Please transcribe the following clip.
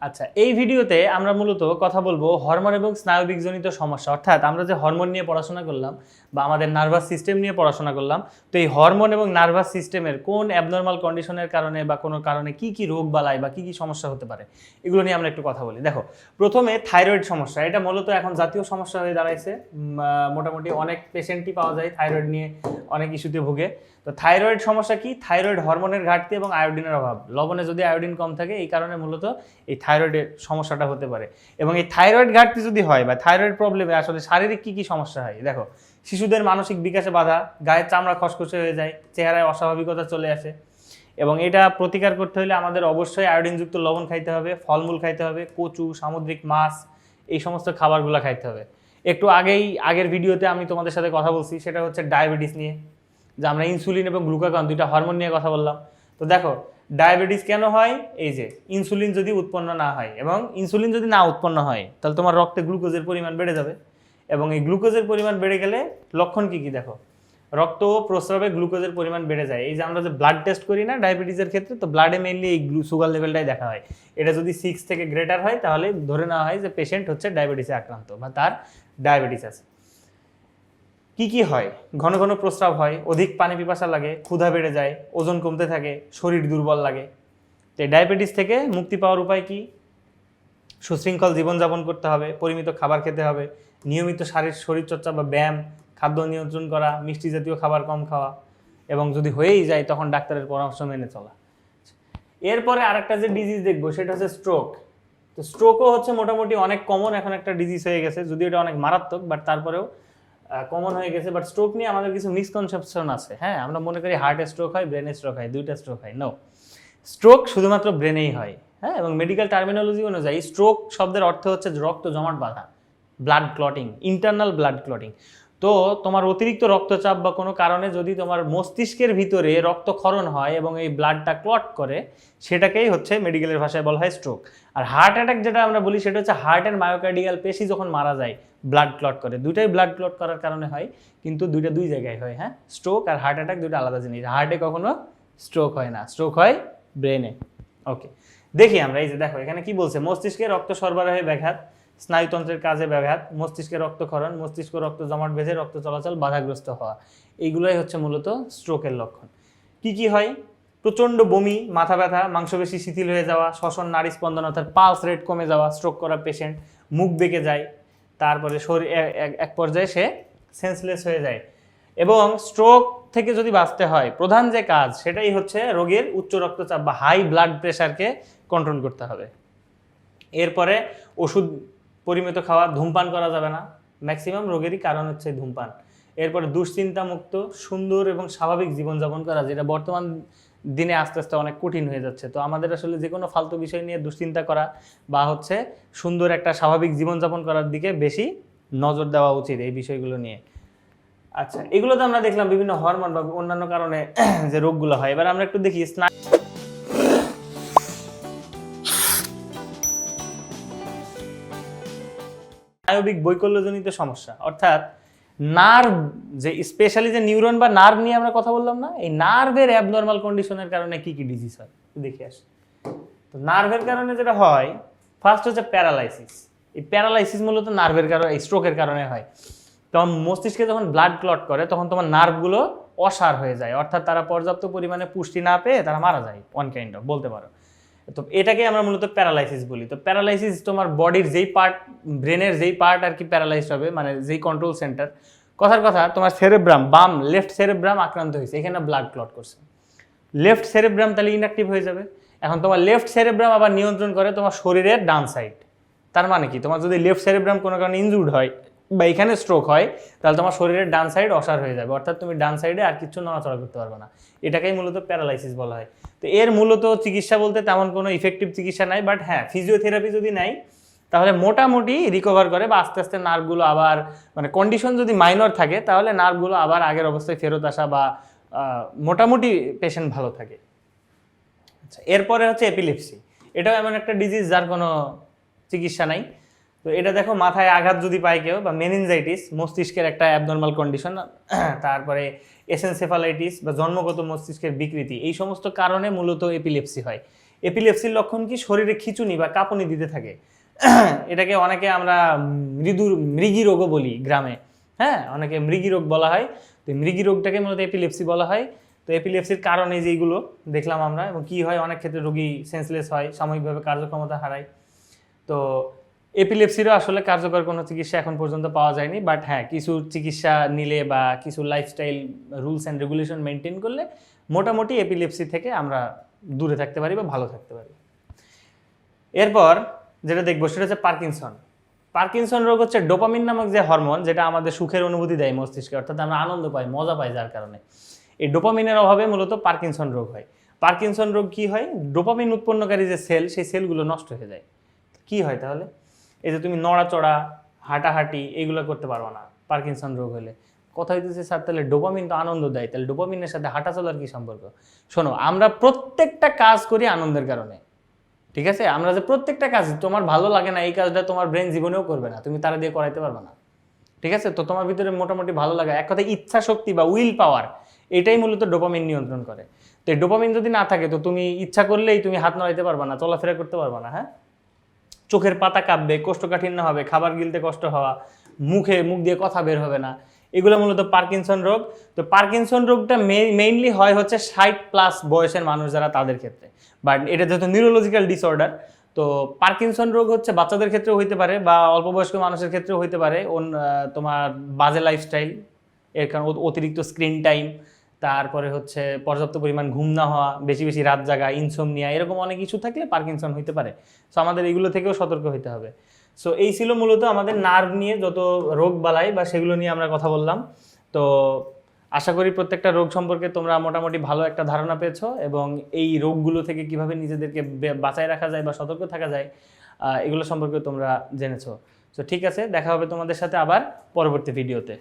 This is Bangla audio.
আচ্ছা, এই ভিডিওতে আমরা মূলত কথা বলবো হরমোন এবং স্নায়বিকজনিত সমস্যা, অর্থাৎ আমরা যে হরমোন নিয়ে পড়াশোনা করলাম বা আমাদের নার্ভাস সিস্টেম নিয়ে পড়াশোনা করলাম, তো এই হরমোন এবং নার্ভাস সিস্টেমের কোন অ্যাবনর্মাল কন্ডিশনের কারণে বা কোনো কারণে কি কি রোগ বালাই বা কি কি সমস্যা হতে পারে এগুলো নিয়ে আমরা একটু কথা বলি। দেখো, প্রথমে থাইরয়েড সমস্যা, এটা মূলত এখন জাতীয় সমস্যা হয়ে দাঁড়াইছে। মোটামুটি অনেক পেশেন্টই পাওয়া যায় থাইরয়েড নিয়ে অনেক ইস্যুতে ভুগে। তো থাইরয়েড সমস্যা কি? থাইরয়েড হরমোনের ঘাটতি এবং আয়োডিনের অভাব। লবণে যদি আয়োডিন কম থাকে, এই কারণে মূলত এই থাইরয়েডের সমস্যাটা হতে পারে। এবং এই থাইরয়েড ঘাটতি যদি হয় বা থাইরয়েড প্রবলেমে আসলে শারীরিক কি কি সমস্যা হয়, দেখো, শিশুদের মানসিক বিকাশে বাধা, গায়ের চামড়া খসখসে হয়ে যায়, চেহারায় অস্বাভাবিকতা চলে আসে। এবং এটা প্রতিকার করতে হলে আমাদের অবশ্যই আয়োডিনযুক্ত লবণ খাইতে হবে, ফলমূল খাইতে হবে, কচু, সামুদ্রিক মাছ, এই সমস্ত খাবারগুলো খাইতে হবে। একটু আগের ভিডিওতে আমি তোমাদের সাথে কথা বলছি, সেটা হচ্ছে ডায়াবেটিস নিয়ে, যে আমরা ইনসুলিন এবং গ্লুকাগন দুইটা হরমোন নিয়ে কথা বললাম। তো দেখো, ডায়াবেটিস কেন হয়? এই যে ইনসুলিন যদি উৎপন্ন না হয়, এবং ইনসুলিন যদি না উৎপন্ন হয় তাহলে তোমার রক্তে গ্লুকোজের পরিমাণ বেড়ে যাবে। এবং এই গ্লুকোজের পরিমাণ বেড়ে গেলে লক্ষণ কি কি দেখো, রক্ত ও প্রস্রাবে গ্লুকোজের পরিমাণ বেড়ে যায়। এই যে আমরা যে ব্লাড টেস্ট করি না ডায়াবেটিসের ক্ষেত্রে, তো ব্লাডে মেইনলি এই সুগার লেভেলটাই দেখা হয়। এটা যদি 6 থেকে গ্রেটার হয় তাহলে ধরে নেওয়া হয় যে পেশেন্ট হচ্ছে ডায়াবেটিসে আক্রান্ত বা তার ডায়াবেটিস আছে। কি কি হয়? ঘন ঘন প্রস্রাব হয়, অধিক পানি পিপাসা লাগে, ক্ষুধা বেড়ে যায়, ওজন কমতে থাকে, শরীর দুর্বল লাগে। তো ডায়াবেটিস থেকে মুক্তি পাওয়ার উপায় কি? সুশৃঙ্খল জীবনযাপন করতে হবে, পরিমিত খাবার খেতে হবে, নিয়মিত শরীরচর্চা বা ব্যায়াম, খাদ্য নিয়ন্ত্রণ করা, মিষ্টি জাতীয় খাবার কম খাওয়া, এবং যদি হয়েই যায় তখন ডাক্তারের পরামর্শ মেনে চলা। এরপরে আরেকটা যে ডিজিজ দেখবো সেটা হচ্ছে স্ট্রোক। তো স্ট্রোকও হচ্ছে মোটামুটি অনেক কমন এখন একটা ডিজিজ হয়ে গেছে, যদিও এটা অনেক মারাত্মক, বাট তারপরেও কমন হয়ে গেছে। বাট স্ট্রোক নিয়ে আমাদের কিছু মিসকনসেপশন আছে। হ্যাঁ, আমরা মনে করি হার্টে স্ট্রোক হয়, ব্রেনে স্ট্রোক হয়, দুইটা স্ট্রোক হয়। নো, স্ট্রোক শুধুমাত্র ব্রেনেই হয়। হ্যাঁ, এবং মেডিকেল টার্মিনোলজি অনুযায়ী স্ট্রোক শব্দের অর্থ হচ্ছে রক্ত জমাট বাঁধা, blood clotting, internal blood clotting. তো তোমার অতিরিক্ত রক্তচাপ বা কোনো কারণে যদি তোমার মস্তিষ্কের ভিতরে রক্তক্ষরণ হয় এবং এই ব্লাডটা ক্লট করে, সেটাকেই হচ্ছে মেডিকেলের ভাষায় বলা হয় স্ট্রোক। আর হার্ট অ্যাটাক যেটা আমরা বলি সেটা হচ্ছে হার্টের মায়োকার্ডিয়াল পেশি যখন মারা যায় ব্লাড ক্লট করে। দুইটাই ব্লাড ক্লট করার কারণে হয়, কিন্তু দুই জায়গায় হয়। হ্যাঁ, স্ট্রোক আর হার্ট অ্যাটাক দুটো আলাদা জিনিস। হার্টে কখনো স্ট্রোক হয় না, স্ট্রোক হয় ব্রেনে। ওকে, দেখি আমরা। এই যে দেখো, এখানে কি বলছে? মস্তিষ্কে রক্ত সরবরাহে ব্যাঘাত, স্নায়ুতন্ত্রের কাজে ব্যাঘাত, মস্তিষ্কে রক্তক্ষরণ, মস্তিষ্ক রক্ত জমাট বেঁধে রক্ত চলাচল বাধাগ্রস্ত হওয়া, এইগুলোই হচ্ছে মূলত স্ট্রোকের লক্ষণ। কি কি হয়? প্রচণ্ড বমি, মাথা ব্যথা, মাংসপেশি শিথিল হয়ে যাওয়া, শ্বসন, নাড়ি স্পন্দন অর্থাৎ পালস রেট কমে যাওয়া, স্ট্রোক করা পেশেন্ট মুখ বেঁকে যায়, তারপরে শরীর এক পর্যায়ে সে সেন্সলেস হয়ে যায়। এবং স্ট্রোক থেকে যদি বাঁচতে হয়, প্রধান যে কাজ সেটাই হচ্ছে রোগীর উচ্চ রক্তচাপ বা হাই ব্লাড প্রেশারকে কন্ট্রোল করতে হবে। এরপরে ওষুধ পরিমিত খাওয়া, ধূমপান করা যাবে না, ম্যাক্সিমাম রোগেরই কারণ হচ্ছে ধূমপান। এরপরে দুশ্চিন্তা মুক্ত, সুন্দর এবং স্বাভাবিক জীবনযাপন করা, যেটা বর্তমান দিনে আস্তে আস্তে অনেক কঠিন হয়ে যাচ্ছে। তো আমাদের আসলে যে কোনো ফালতু বিষয় নিয়ে দুশ্চিন্তা করা বা হচ্ছে সুন্দর একটা স্বাভাবিক জীবনযাপন করার দিকে বেশি নজর দেওয়া উচিত এই বিষয়গুলো নিয়ে। আচ্ছা, এগুলো তো আমরা দেখলাম বিভিন্ন হরমোন বা অন্যান্য কারণে যে রোগগুলো হয়। এবার আমরা একটু দেখি স্নায়বিক বৈকল্যজনিত সমস্যা, অর্থাৎ নার্ভ, যে স্পেশালি যে নিউরন বা নার্ভ নিয়ে আমরা কথা বললাম না, এই নার্ভের অ্যাবনর্মাল কন্ডিশনের কারণে কি কি ডিজিজ হয় দেখে আসি। তো নার্ভের কারণে যেটা হয়, ফার্স্ট হচ্ছে প্যারালাইসিস। এই প্যারালাইসিস মূলত নার্ভের কারণে, স্ট্রোকের কারণে হয়। তখন মস্তিষ্কে যখন ব্লাড ক্লট করে তখন তোমার নার্ভগুলো অসাড় হয়ে যায়, অর্থাৎ তারা পর্যাপ্ত পরিমাণে পুষ্টি না পেয়ে তারা মারা যায়, ওয়ান কাইন্ড অফ বলতে পারো। তো এটাকে আমরা মূলত প্যারালাইসিস বলি। তো প্যারালাইসিস তোমার বডির যেই পার্ট, ব্রেনের যেই পার্ট আর কি প্যারালাইজড হবে, মানে যেই কন্ট্রোল সেন্টার, কথার কথা তোমার সেরেব্রাম, লেফট সেরেব্রাম আক্রান্ত হয়েছে, এখানে ব্লাড ক্লট করছে, লেফট সেরেব্রাম তাহলে ইনঅ্যাক্টিভ হয়ে যাবে। এখন তোমার লেফট সেরেব্রাম আবার নিয়ন্ত্রণ করে তোমার শরীরের ডান সাইড। তার মানে কি, তোমার যদি লেফট সেরেব্রাম কোনো কারণে ইনজুর্ড হয় বা এখানে স্ট্রোক হয়, তাহলে তোমার শরীরের ডান সাইড অসাড় হয়ে যাবে, অর্থাৎ তুমি ডান সাইডে আর কিছু নড়াচড়া করতে পারবে না। এটাকেই মূলত প্যারালাইসিস বলা হয়। তো এর মূলত চিকিৎসা বলতে তেমন কোনো ইফেক্টিভ চিকিৎসা নাই, বাট হ্যাঁ, ফিজিওথেরাপি যদি নেয় তাহলে মোটামুটি রিকভার করে বা আস্তে আস্তে নার্ভগুলো আবার, মানে কন্ডিশন যদি মাইনর থাকে তাহলে নার্ভগুলো আবার আগের অবস্থায় ফেরত আসা বা মোটামুটি পেশেন্ট ভালো থাকে। আচ্ছা, এরপরে হচ্ছে এপিলেপসি। এটাও এমন একটা ডিজিজ যার কোনো চিকিৎসা নাই। তো এটা দেখো, মাথায় আঘাত যদি পায় কেউ, বা মেনিনজাইটিস, মস্তিষ্কের একটা অ্যাবনর্মাল কন্ডিশন, তারপরে এসেনসেফালাইটিস বা জন্মগত মস্তিষ্কের বিকৃতি, এই সমস্ত কারণে মূলত এপিলেপসি হয়। এপিলেপসির লক্ষণ কি? শরীরে খিঁচুনি বা কাঁপুনি দিতে থাকে। এটাকে অনেকে আমরা মৃগী রোগও বলি গ্রামে, হ্যাঁ, অনেকে মৃগী রোগ বলা হয়। তো মৃগী রোগটাকে মূলত এপিলেপসি বলা হয়। তো এপিলেপসির কারণে যেগুলো দেখলাম আমরা, এবং কি হয়, অনেক ক্ষেত্রে রোগী সেন্সলেস হয়, সাময়িকভাবে কার্যক্ষমতা হারায়। তো এপিলেপসিরও আসলে কার্যকর কোনো চিকিৎসা এখন পর্যন্ত পাওয়া যায়নি, বাট হ্যাঁ, কিছু চিকিৎসা নিলে বা কিছু lifestyle rules and regulation maintain করলে মোটামুটি এপিলেপসি থেকে আমরা দূরে থাকতে পারি বা ভালো থাকতে পারি। এরপর যেটা দেখবো সেটা হচ্ছে পার্কিনসন। পার্কিনসন রোগ হচ্ছে ডোপামিন নামক যে হরমোন, যেটা আমাদের সুখের অনুভূতি দেয় মস্তিষ্কে, অর্থাৎ আমরা আনন্দ পাই, মজা পাই, যার কারণে এই ডোপামিনের অভাবে মূলত পার্কিনসন রোগ হয়। পার্কিনসন রোগ কি হয়? ডোপামিন উৎপন্নকারী যে সেল, সেই সেলগুলো নষ্ট হয়ে যায়। কি হয় তাহলে? এই যে তুমি নড়াচড়া, হাঁটাহাঁটি এগুলো করতে পারবে না পার্কিনসন রোগ হলে। কথা হইতেছে স্যার তাহলে ডোপামিন তো আনন্দ দেয়, তাহলে ডোপামিনের সাথে হাঁটা চলার কি সম্পর্ক? শোনো, আমরা প্রত্যেকটা কাজ করি আনন্দের কারণে, ঠিক আছে? আমরা যে প্রত্যেকটা কাজ তোমার ভালো লাগে না, এই কাজটা তোমার ব্রেন জীবনেও করবে না, তুমি তারা দিয়ে করাইতে পারবে না, ঠিক আছে? তো তোমার ভিতরে মোটামুটি ভালো লাগা, এক কথায় ইচ্ছা শক্তি বা উইল পাওয়ার, এটাই মূলত ডোপামিন নিয়ন্ত্রণ করে। তো এই ডোপামিন যদি না থাকে তো তুমি ইচ্ছা করলেই তুমি হাত নাড়াইতে পারবা না, চলাফেরা করতে পারবা না, হ্যাঁ, চোখের পাতা কাঁপবে, কোষ্ঠকাঠিন্য হবে, খাবার গিলতে কষ্ট হওয়া, মুখ দিয়ে কথা বের হবে না, এগুলো মূলত পার্কিনসন রোগ। তো পার্কিনসন রোগটা মেইনলি হয় হচ্ছে 60+ বয়সের মানুষ যারা, তাদের ক্ষেত্রে। বাট এটা যেহেতু নিউরোলজিক্যাল ডিসঅর্ডার, তো পার্কিনসন রোগ হচ্ছে বাচ্চাদের ক্ষেত্রেও হইতে পারে বা অল্প বয়স্ক মানুষের ক্ষেত্রেও হইতে পারে। তোমার বাজে লাইফস্টাইল, এর কারণ অতিরিক্ত স্ক্রিন টাইম, তারপরে হচ্ছে পর্যাপ্ত পরিমাণ ঘুম না হওয়া, বেশি বেশি রাত জাগা, ইনসোমনিয়া, এরকম অনেক কিছু থাকলে পার্কিনসন হইতে পারে। সো আমাদের এগুলো থেকেও সতর্ক হতে হবে। সো এই ছিল মূলত আমাদের নার্ভ নিয়ে যত রোগ বালাই বা সেগুলো নিয়ে আমরা কথা বললাম। তো আশা করি প্রত্যেকটা রোগ সম্পর্কে তোমরা মোটামুটি ভালো একটা ধারণা পেয়েছো, এবং এই রোগগুলো থেকে কিভাবে নিজেদেরকে বাঁচায় রাখা যায় বা সতর্ক থাকা যায় এগুলো সম্পর্কে তোমরা জেনেছো। তো ঠিক আছে, দেখা হবে তোমাদের সাথে আবার পরবর্তী ভিডিওতে।